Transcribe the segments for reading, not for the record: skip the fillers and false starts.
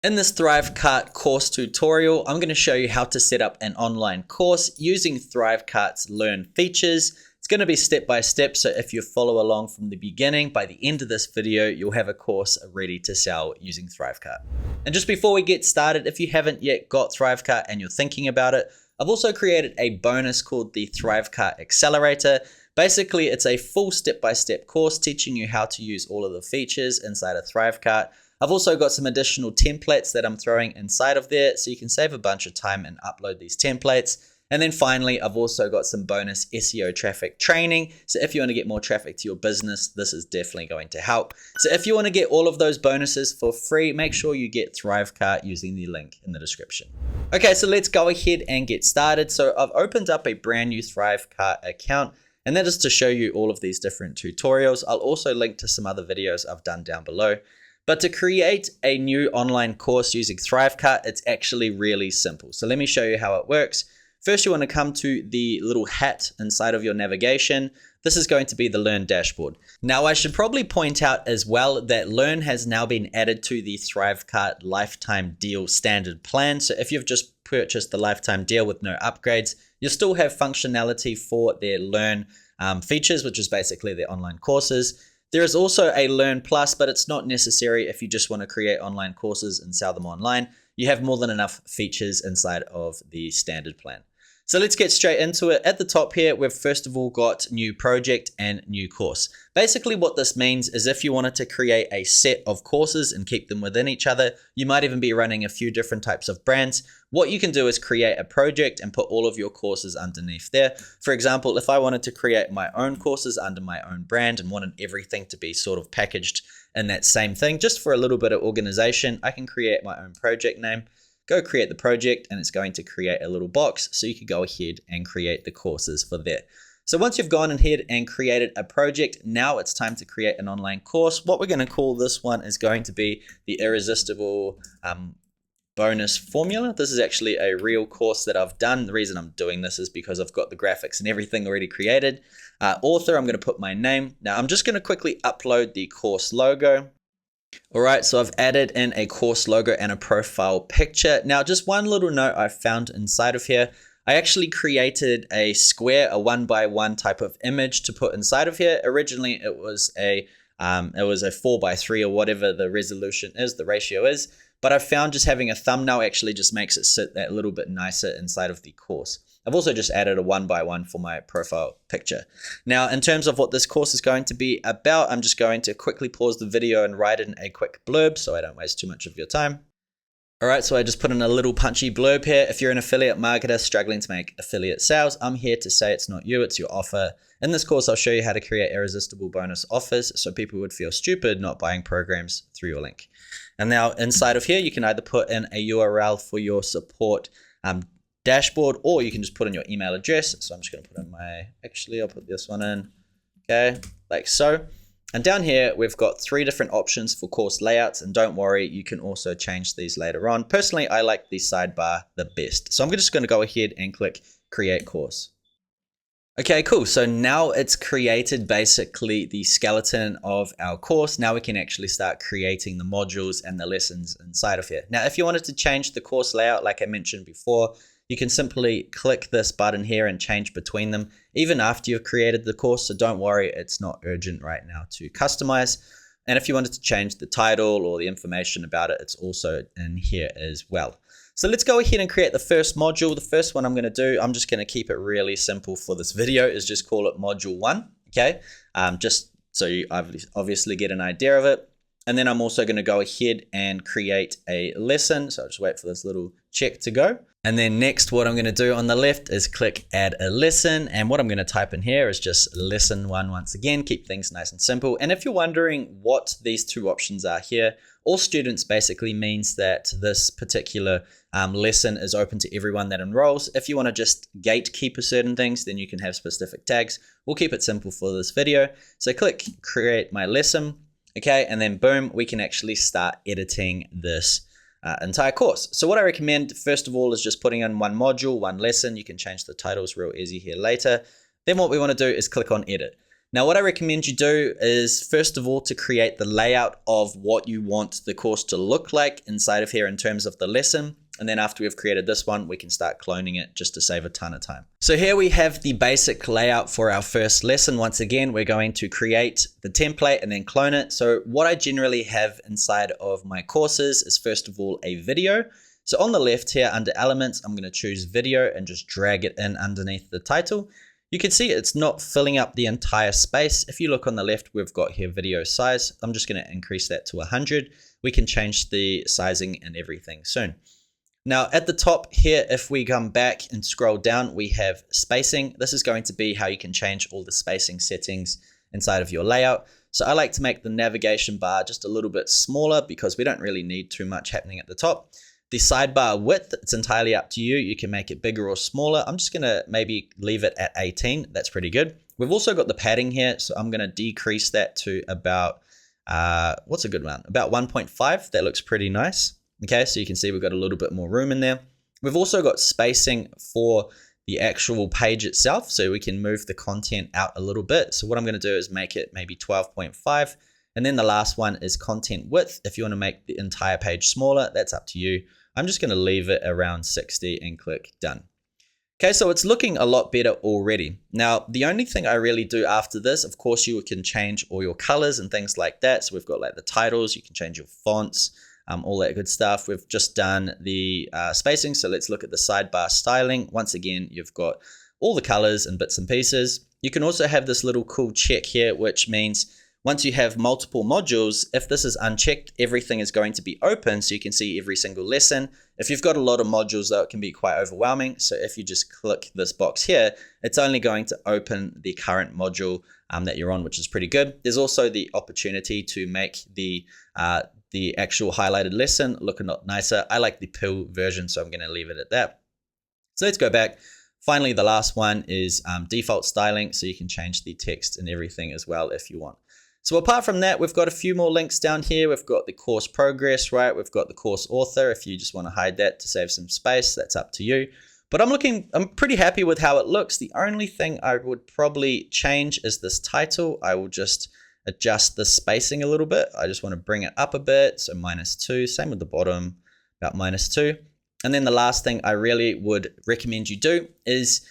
In this Thrivecart course tutorial, I'm going to show you how to set up an online course using Thrivecart's Learn features. It's going to be step by step, so if you follow along from the beginning, by the end of this video, you'll have a course ready to sell using Thrivecart. And just before we get started, if you haven't yet got Thrivecart and you're thinking about it, I've also created a bonus called the Thrivecart Accelerator. Basically, it's a full step-by-step course teaching you how to use all of the features inside of Thrivecart. I've also got some additional templates that I'm throwing inside of there, so you can save a bunch of time and upload these templates. And then finally, I've also got some bonus SEO traffic training. So if you want to get more traffic to your business, this is definitely going to help. So if you want to get all of those bonuses for free, make sure you get Thrivecart using the link in the description. Okay, so let's go ahead and get started. So I've opened up a brand new Thrivecart account, and that is to show you all of these different tutorials. I'll also link to some other videos I've done down below. But to create a new online course using Thrivecart, it's actually really simple. So let me show you how it works. First, you want to come to the little hat inside of your navigation. This is going to be the Learn dashboard. Now, I should probably point out as well that Learn has now been added to the Thrivecart Lifetime deal standard plan. So if you've just purchased the lifetime deal with no upgrades, you'll still have functionality for their Learn features, which is basically their online courses. There is also a Learn Plus, but it's not necessary if you just want to create online courses and sell them online. You have more than enough features inside of the standard plan. So let's get straight into it. At the top here, we've first of all got new project and new course. Basically what this means is if you wanted to create a set of courses and keep them within each other, you might even be running a few different types of brands. What you can do is create a project and put all of your courses underneath there. For example, if I wanted to create my own courses under my own brand and wanted everything to be sort of packaged in that same thing, just for a little bit of organization, I can create my own project name. Go create the project, and it's going to create a little box so you can go ahead and create the courses for that. So once you've gone ahead and created a project, now it's time to create an online course. What we're going to call this one is going to be the Irresistible Bonus Formula. This is actually a real course that I've done. The reason I'm doing this is because I've got the graphics and everything already created. Author, I'm going to put my name. Now I'm just going to quickly upload the course logo. All right, so I've added in a course logo and a profile picture. Now, just one little note I found inside of here. I actually created a square, a 1x1 type of image to put inside of here. Originally, it was a 4x3 or whatever the resolution is, the ratio is. But I found just having a thumbnail actually just makes it sit that little bit nicer inside of the course. I've also just added a 1x1 for my profile picture. Now, in terms of what this course is going to be about, I'm just going to quickly pause the video and write in a quick blurb so I don't waste too much of your time. All right, so I just put in a little punchy blurb here. If you're an affiliate marketer struggling to make affiliate sales, I'm here to say it's not you, it's your offer. In this course, I'll show you how to create irresistible bonus offers so people would feel stupid not buying programs through your link. And now inside of here, you can either put in a URL for your support dashboard, or you can just put in your email address. So I'm just going to put in I'll put this one in, okay, like so. And down here, we've got 3 different options for course layouts, and don't worry, you can also change these later on. Personally, I like the sidebar the best. So I'm just going to go ahead and click Create Course. Okay, cool. So now it's created basically the skeleton of our course. Now we can actually start creating the modules and the lessons inside of here. Now, if you wanted to change the course layout, like I mentioned before, you can simply click this button here and change between them even after you've created the course. So don't worry, it's not urgent right now to customize. And if you wanted to change the title or the information about it, it's also in here as well. So let's go ahead and create the first module. The first one I'm going to do, I'm just going to keep it really simple for this video, is just call it module 1. Okay, just so you obviously get an idea of it. And then I'm also going to go ahead and create a lesson. So I'll just wait for this little check to go. And then next, what I'm going to do on the left is click add a lesson. And what I'm going to type in here is just lesson 1 once again, keep things nice and simple. And if you're wondering what these 2 options are here, all students basically means that this particular lesson is open to everyone that enrolls. If you want to just gatekeep certain things, then you can have specific tags. We'll keep it simple for this video. So click create my lesson. Okay, and then boom, we can actually start editing this entire course. So what I recommend, first of all, is just putting in 1 module, 1 lesson. You can change the titles real easy here later. Then what we want to do is click on edit. Now, what I recommend you do is, first of all, to create the layout of what you want the course to look like inside of here in terms of the lesson. And then after we've created this one, we can start cloning it just to save a ton of time. So here we have the basic layout for our first lesson. Once again, we're going to create the template and then clone it. So what I generally have inside of my courses is, first of all, a video. So on the left here under elements, I'm going to choose video and just drag it in underneath the title. You can see it's not filling up the entire space. If you look on the left, we've got here video size. I'm just going to increase that to 100. We can change the sizing and everything soon. Now at the top here, if we come back and scroll down, we have spacing. This is going to be how you can change all the spacing settings inside of your layout. So I like to make the navigation bar just a little bit smaller because we don't really need too much happening at the top. The sidebar width, it's entirely up to you. You can make it bigger or smaller. I'm just gonna maybe leave it at 18. That's pretty good. We've also got the padding here. So I'm gonna decrease that to about, what's a good one? About 1.5, that looks pretty nice. Okay, so you can see we've got a little bit more room in there. We've also got spacing for the actual page itself, so we can move the content out a little bit. So what I'm gonna do is make it maybe 12.5. And then the last one is content width. If you wanna make the entire page smaller, that's up to you. I'm just gonna leave it around 60 and click done. Okay, so it's looking a lot better already. Now, the only thing I really do after this, of course, you can change all your colors and things like that. So we've got like the titles, you can change your fonts, all that good stuff. We've just done the spacing. So let's look at the sidebar styling. Once again, you've got all the colors and bits and pieces. You can also have this little cool check here, which means once you have multiple modules, if this is unchecked, everything is going to be open so you can see every single lesson. If you've got a lot of modules though, it can be quite overwhelming. So if you just click this box here, it's only going to open the current module that you're on, which is pretty good. There's also the opportunity to make the actual highlighted lesson look a lot nicer. I like the pill version, so I'm going to leave it at that. So let's go back. Finally, the last one is default styling, so you can change the text and everything as well if you want. So apart from that, we've got a few more links down here. We've got the course progress, right? We've got the course author. If you just want to hide that to save some space, that's up to you. But I'm pretty happy with how it looks. The only thing I would probably change is this title. I will just adjust the spacing a little bit. I just want to bring it up a bit. So -2, same with the bottom, about -2. And then the last thing I really would recommend you do is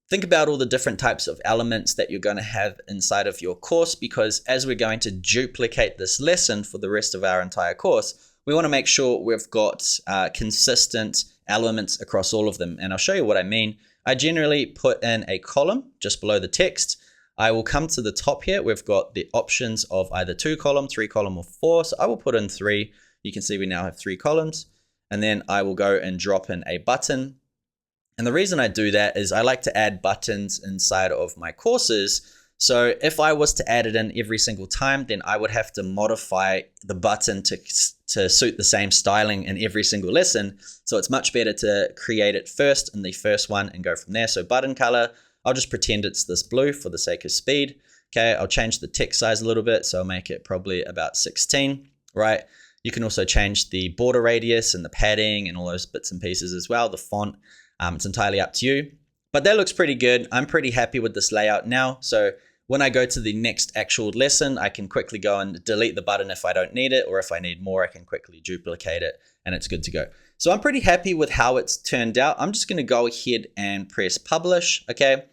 think about all the different types of elements that you're going to have inside of your course, because as we're going to duplicate this lesson for the rest of our entire course, we want to make sure we've got consistent elements across all of them. And I'll show you what I mean. I generally put in a column just below the text. I will come to the top here. We've got the options of either 2 column, 3 column, or 4. So I will put in 3. You can see we now have 3 columns. And then I will go and drop in a button. And the reason I do that is I like to add buttons inside of my courses. So if I was to add it in every single time, then I would have to modify the button to suit the same styling in every single lesson. So it's much better to create it first in the first one and go from there. So button color, I'll just pretend it's this blue for the sake of speed. Okay, I'll change the text size a little bit. So I'll make it probably about 16, right? You can also change the border radius and the padding and all those bits and pieces as well. The font, it's entirely up to you. But that looks pretty good. I'm pretty happy with this layout now. So when I go to the next actual lesson, I can quickly go and delete the button if I don't need it, or if I need more, I can quickly duplicate it and it's good to go. So I'm pretty happy with how it's turned out. I'm just going to go ahead and press publish, okay?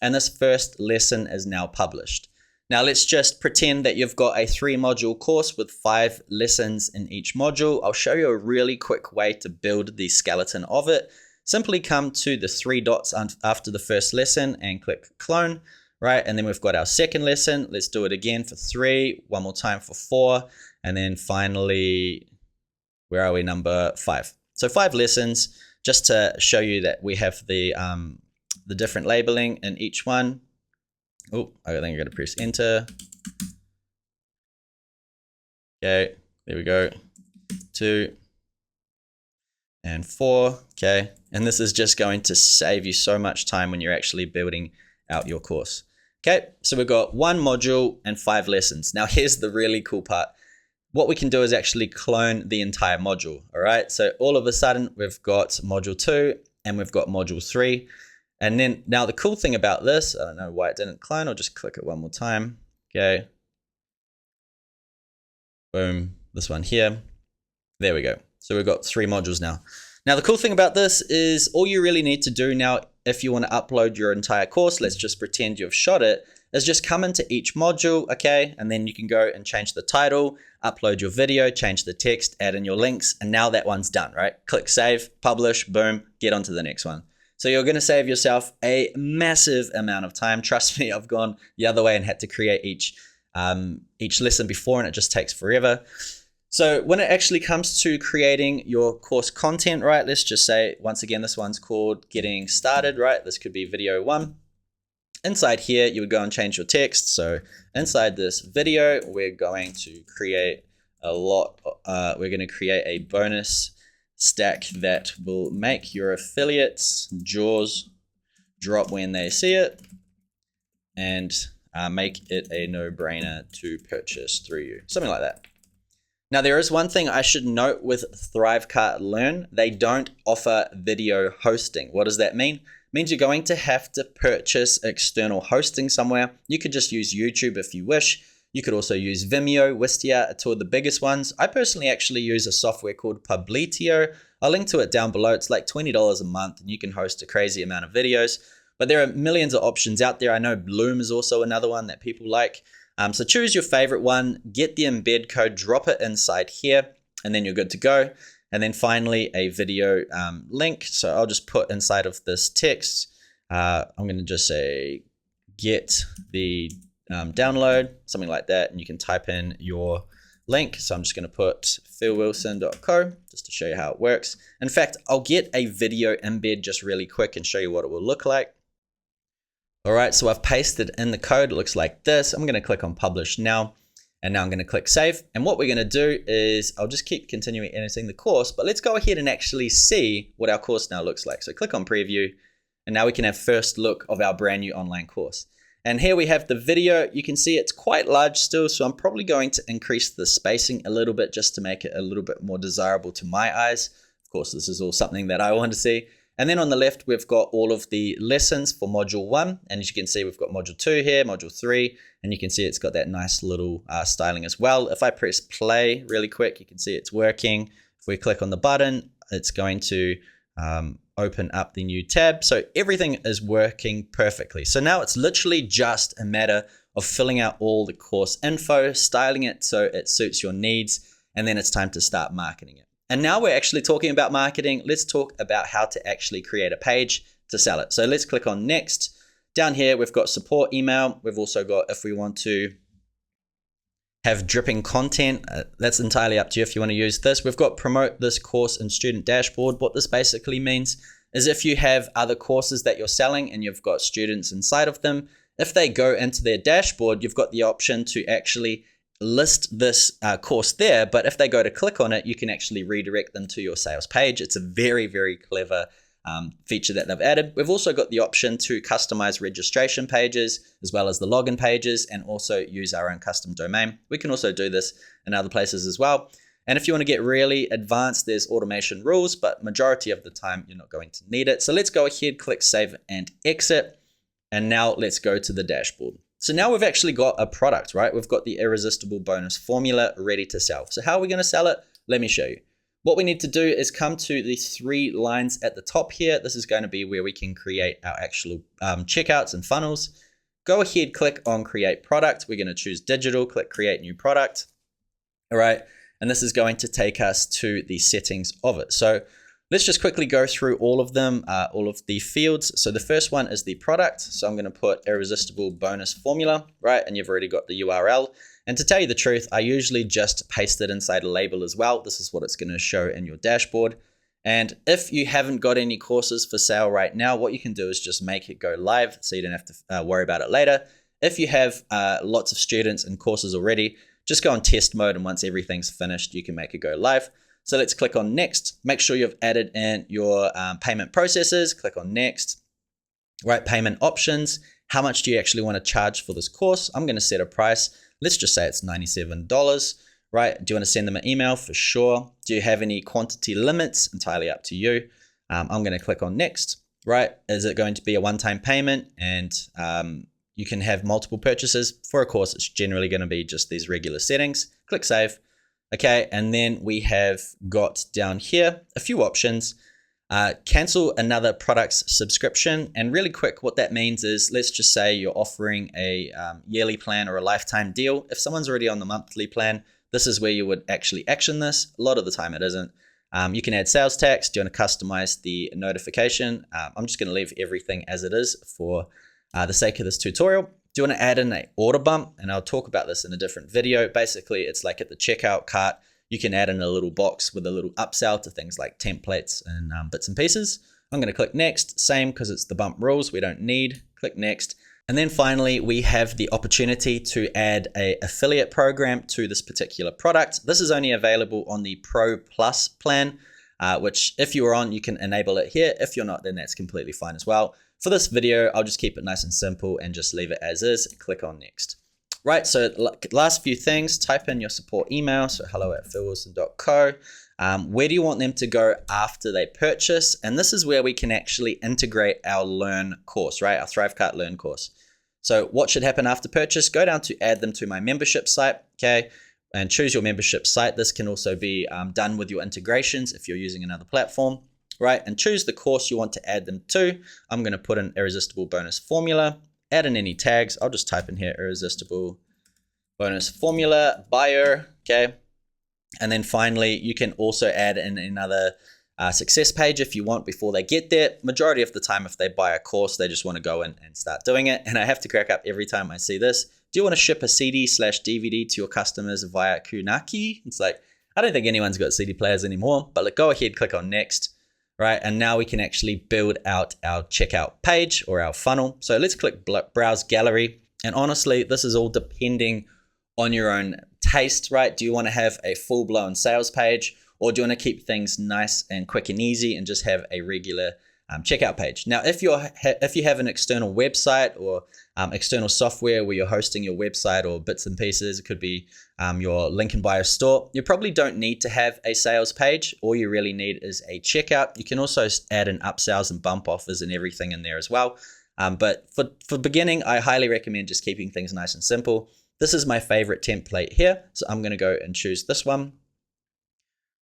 And this first lesson is now published. Now let's just pretend that you've got a 3-module course with 5 lessons in each module. I'll show you a really quick way to build the skeleton of it. Simply come to the 3 dots after the first lesson and click clone, right? And then we've got our second lesson. Let's do it again for 3, one more time for 4, and then finally, where are we? Number 5. So 5 lessons, just to show you that we have the different labeling in each one. Oh, I think I'm going to press enter. Okay, there we go. 2 and 4. Okay, and this is just going to save you so much time when you're actually building out your course. Okay, so we've got 1 module and 5 lessons. Now here's the really cool part. What we can do is actually clone the entire module. All right, so all of a sudden we've got module 2 and we've got module 3. And then now the cool thing about this, I don't know why it didn't clone. I'll just click it one more time. Okay. Boom, this one here. There we go. So we've got 3 modules now. Now the cool thing about this is all you really need to do now, if you want to upload your entire course, let's just pretend you've shot it, is just come into each module, okay? And then you can go and change the title, upload your video, change the text, add in your links, and now that one's done, right? Click save, publish, boom, get on to the next one. So you're going to save yourself a massive amount of time. Trust me, I've gone the other way and had to create each lesson before, and it just takes forever. So when it actually comes to creating your course content, right, let's just say, once again, this one's called Getting Started, right? This could be video 1. Inside here, you would go and change your text. So inside this video, we're going to create we're going to create a bonus stack that will make your affiliates' jaws drop when they see it and make it a no-brainer to purchase through you. Something like that. Now, there is one thing I should note with Thrivecart Learn. They don't offer video hosting. What does that mean? It means you're going to have to purchase external hosting somewhere. You could just use YouTube if you wish. You could also use Vimeo, Wistia, are two of the biggest ones. I personally actually use a software called Publitio. I'll link to it down below. It's like $20 a month and you can host a crazy amount of videos. But there are millions of options out there. I know Bloom is also another one that people like. So choose your favorite one, get the embed code, drop it inside here, and then you're good to go. And then finally a video link. So I'll just put inside of this text, I'm going to just say get the download, something like that. And you can type in your link. So I'm just going to put philwilson.co just to show you how it works. In fact, I'll get a video embed just really quick and show you what it will look like. All right, so I've pasted in the code. It looks like this. I'm going to click on publish now, and now I'm going to click save. And what we're going to do is I'll just keep continuing editing the course, but let's go ahead and actually see what our course now looks like. So click on preview, and now we can have first look of our brand new online course. And here we have the video. You can see it's quite large still, so I'm probably going to increase the spacing a little bit just to make it a little bit more desirable to my eyes. Of course, this is all something that I want to see. And then on the left, we've got all of the lessons for module 1. And as you can see, we've got module 2 here, module 3, and you can see it's got that nice little styling as well. If I press play really quick, you can see it's working. If we click on the button, it's going to open up the new tab. So everything is working perfectly. So now it's literally just a matter of filling out all the course info, styling it so it suits your needs, and then it's time to start marketing it. And now we're actually talking about marketing. Let's talk about how to actually create a page to sell it. So let's click on next. Down here, we've got support email. We've also got, if we want to have dripping content, that's entirely up to you if you want to use this. We've got promote this course in student dashboard. What this basically means is if you have other courses that you're selling and you've got students inside of them, if they go into their dashboard, you've got the option to actually list this course there, but if they go to click on it, you can actually redirect them to your sales page. It's a very, very clever feature that they've added. We've also got the option to customize registration pages as well as the login pages, and also use our own custom domain. We can also do this in other places as well. And if you want to get really advanced, there's automation rules, but majority of the time you're not going to need it. So let's go ahead, click save and exit. And now let's go to the dashboard. So now we've actually got a product, right? We've got the irresistible bonus formula ready to sell. So how are we going to sell it? Let me show you. What we need to do is come to the 3 lines at the top here. This is going to be where we can create our actual checkouts and funnels. Go ahead, click on create product. We're going to choose digital, click create new product. All right. And this is going to take us to the settings of it. So let's just quickly go through all of them, all of the fields. So the first one is the product. So I'm going to put irresistible bonus formula, right? And you've already got the URL. And to tell you the truth, I usually just paste it inside a label as well. This is what it's going to show in your dashboard. And if you haven't got any courses for sale right now, what you can do is just make it go live so you don't have to worry about it later. If you have lots of students and courses already, just go on test mode, and once everything's finished, you can make it go live. So let's click on next. Make sure you've added in your payment processes. Click on next. Right, payment options. How much do you actually want to charge for this course? I'm going to set a price. Let's just say it's $97. Right? Do you want to send them an email? For sure. Do you have any quantity limits? Entirely up to you. I'm going to click on next. Right? Is it going to be a one-time payment? And you can have multiple purchases. For a course, it's generally going to be just these regular settings. Click save. Okay, and then we have got down here a few options. Cancel another product's subscription. And really quick, what that means is, let's just say you're offering a yearly plan or a lifetime deal. If someone's already on the monthly plan, this is where you would actually action this. A lot of the time it isn't. You can add sales tax. Do you want to customize the notification? I'm just going to leave everything as it is for the sake of this tutorial. Do you want to add in an order bump? And I'll talk about this in a different video. Basically, it's like at the checkout cart, you can add in a little box with a little upsell to things like templates and bits and pieces. I'm going to click next. Same, because it's the bump rules we don't need. Click next. And then finally, we have the opportunity to add an affiliate program to this particular product. This is only available on the Pro Plus plan, which if you are on, you can enable it here. If you're not, then that's completely fine as well. For this video, I'll just keep it nice and simple and just leave it as is and click on next. Right, so last few things, type in your support email, so hello@philwilson.co. Where do you want them to go after they purchase? And this is where we can actually integrate our Learn course, right? Our Thrivecart Learn course. So what should happen after purchase? Go down to add them to my membership site, okay? And choose your membership site. This can also be done with your integrations if you're using another platform, right? And choose the course you want to add them to. I'm going to put an irresistible bonus formula. Add in any tags. I'll just type in here irresistible bonus formula buyer, okay? And then finally, you can also add in another success page if you want before they get there. Majority of the time, if they buy a course, they just want to go in and start doing it. And I have to crack up every time I see this. Do you want to ship a CD/DVD to your customers via Kunaki? It's like, I don't think anyone's got CD players anymore, but go ahead, click on next, right? And now we can actually build out our checkout page or our funnel. So let's click Browse Gallery. And honestly, this is all depending on your own taste, right? Do you want to have a full-blown sales page, or do you want to keep things nice and quick and easy and just have a regular checkout page? Now, if you have an external website or external software where you're hosting your website or bits and pieces, it could be your link in bio store, you probably don't need to have a sales page. All you really need is a checkout. You can also add in upsells and bump offers and everything in there as well. But for beginning, I highly recommend just keeping things nice and simple. This is my favorite template here. So I'm going to go and choose this one.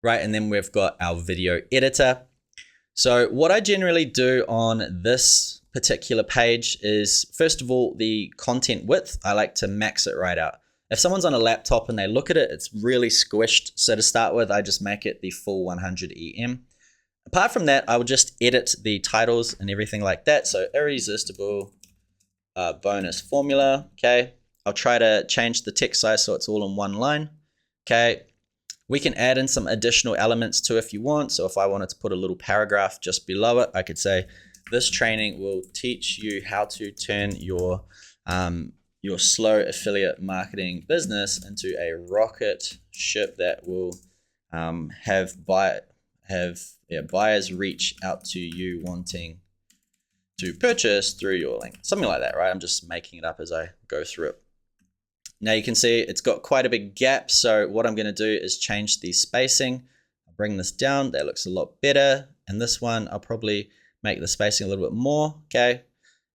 Right, and then we've got our video editor. So what I generally do on this particular page is, first of all, the content width, I like to max it right out. If someone's on a laptop and they look at it, it's really squished. So to start with, I just make it the full 100 EM. Apart from that, I will just edit the titles and everything like that. So irresistible bonus formula, okay. I'll try to change the text size so it's all in one line, okay. We can add in some additional elements too if you want. So if I wanted to put a little paragraph just below it, I could say, this training will teach you how to turn your slow affiliate marketing business into a rocket ship that will have buyers reach out to you wanting to purchase through your link. Something like that, right? I'm just making it up as I go through it. Now you can see it's got quite a big gap. So what I'm going to do is change the spacing. I'll bring this down. That looks a lot better. And this one, I'll probably make the spacing a little bit more. Okay.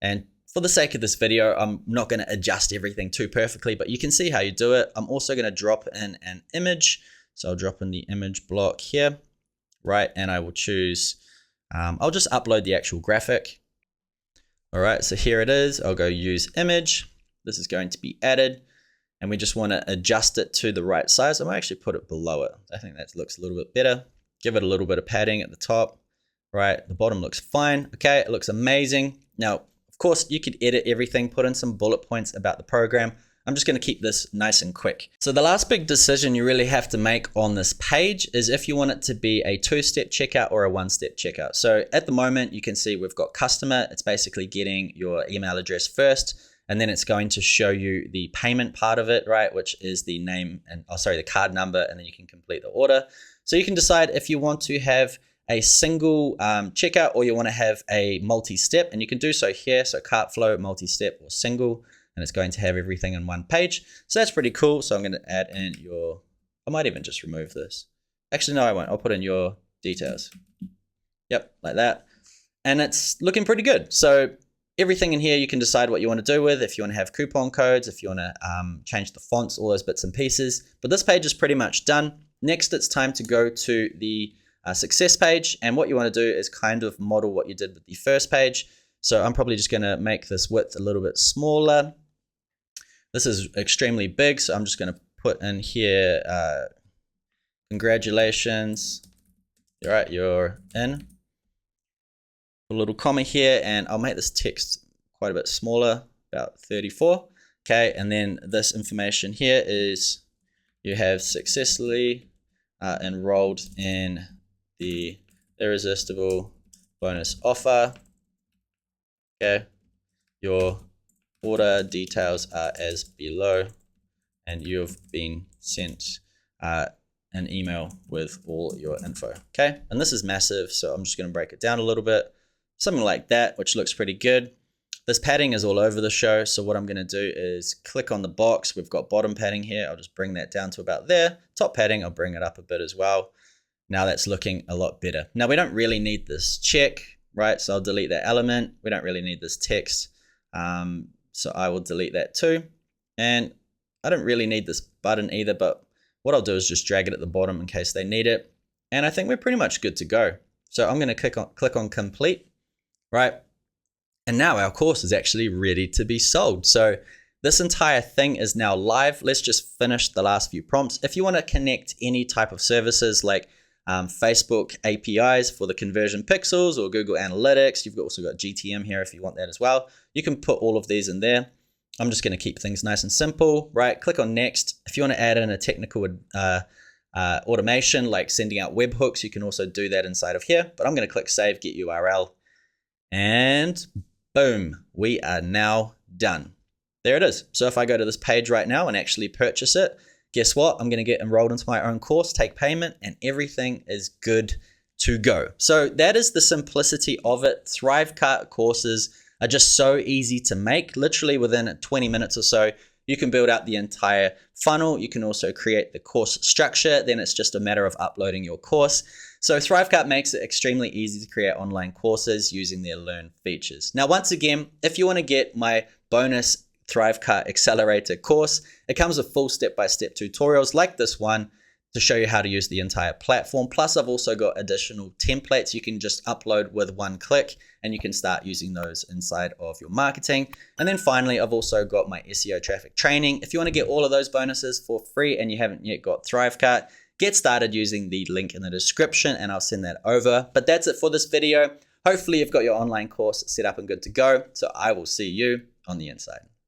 And for the sake of this video, I'm not going to adjust everything too perfectly, but you can see how you do it. I'm also going to drop in an image. So I'll drop in the image block here, right? And I will choose, I'll just upload the actual graphic. All right. So here it is. I'll go use image. This is going to be added. And we just want to adjust it to the right size. I might actually put it below it. I think that looks a little bit better. Give it a little bit of padding at the top, right? The bottom looks fine. Okay, it looks amazing. Now, of course, you could edit everything, put in some bullet points about the program. I'm just going to keep this nice and quick. So the last big decision you really have to make on this page is if you want it to be a two-step checkout or a one-step checkout. So at the moment, you can see we've got customer. It's basically getting your email address first. And then it's going to show you the payment part of it, right? Which is the name and, the card number, and then you can complete the order. So you can decide if you want to have a single checkout or you want to have a multi-step, and you can do so here. So cart flow, multi-step or single, and it's going to have everything in one page. So that's pretty cool. So I'm going to add in I might even just remove this. Actually, no, I won't. I'll put in your details. Yep, like that. And it's looking pretty good. So Everything in here you can decide what you want to do with, if you want to have coupon codes, if you want to change the fonts, all those bits and pieces. But this page is pretty much done. Next, it's time to go to the success page. And what you want to do is kind of model what you did with the first page. So I'm probably just going to make this width a little bit smaller. This is extremely big, so I'm just going to put in here, congratulations. All right, you're in. A little comma here, and I'll make this text quite a bit smaller, about 34. Okay, and then this information here is you have successfully enrolled in the irresistible bonus offer. Okay, your order details are as below, and you've been sent an email with all your info. Okay, and this is massive, so I'm just going to break it down a little bit. Something like that, which looks pretty good. This padding is all over the show, so what I'm going to do is click on the box. We've got bottom padding here. I'll just bring that down to about there. Top padding, I'll bring it up a bit as well. Now that's looking a lot better. Now we don't really need this check, right? So I'll delete that element. We don't really need this text, so I will delete that too. And I don't really need this button either, but what I'll do is just drag it at the bottom in case they need it. And I think we're pretty much good to go. So I'm going to click on complete. Right, and now our course is actually ready to be sold. So this entire thing is now live. Let's just finish the last few prompts. If you want to connect any type of services like Facebook APIs for the conversion pixels or Google Analytics, you've also got GTM here if you want that as well. You can put all of these in there. I'm just going to keep things nice and simple, right? Click on next. If you want to add in a technical automation like sending out webhooks, you can also do that inside of here. But I'm going to click save, get URL. And boom, we are now done. There it is. So if I go to this page right now and actually purchase it, guess what? I'm going to get enrolled into my own course, take payment, and everything is good to go. So that is the simplicity of it. Thrivecart courses are just so easy to make. Literally within 20 minutes or so, you can build out the entire funnel. You can also create the course structure. Then it's just a matter of uploading your course. So Thrivecart makes it extremely easy to create online courses using their Learn features. Now, once again, if you want to get my bonus Thrivecart Accelerator course, it comes with full step-by-step tutorials like this one to show you how to use the entire platform. Plus, I've also got additional templates you can just upload with one click, and you can start using those inside of your marketing. And then finally, I've also got my SEO traffic training. If you want to get all of those bonuses for free and you haven't yet got Thrivecart, get started using the link in the description and I'll send that over. But that's it for this video. Hopefully you've got your online course set up and good to go. So I will see you on the inside.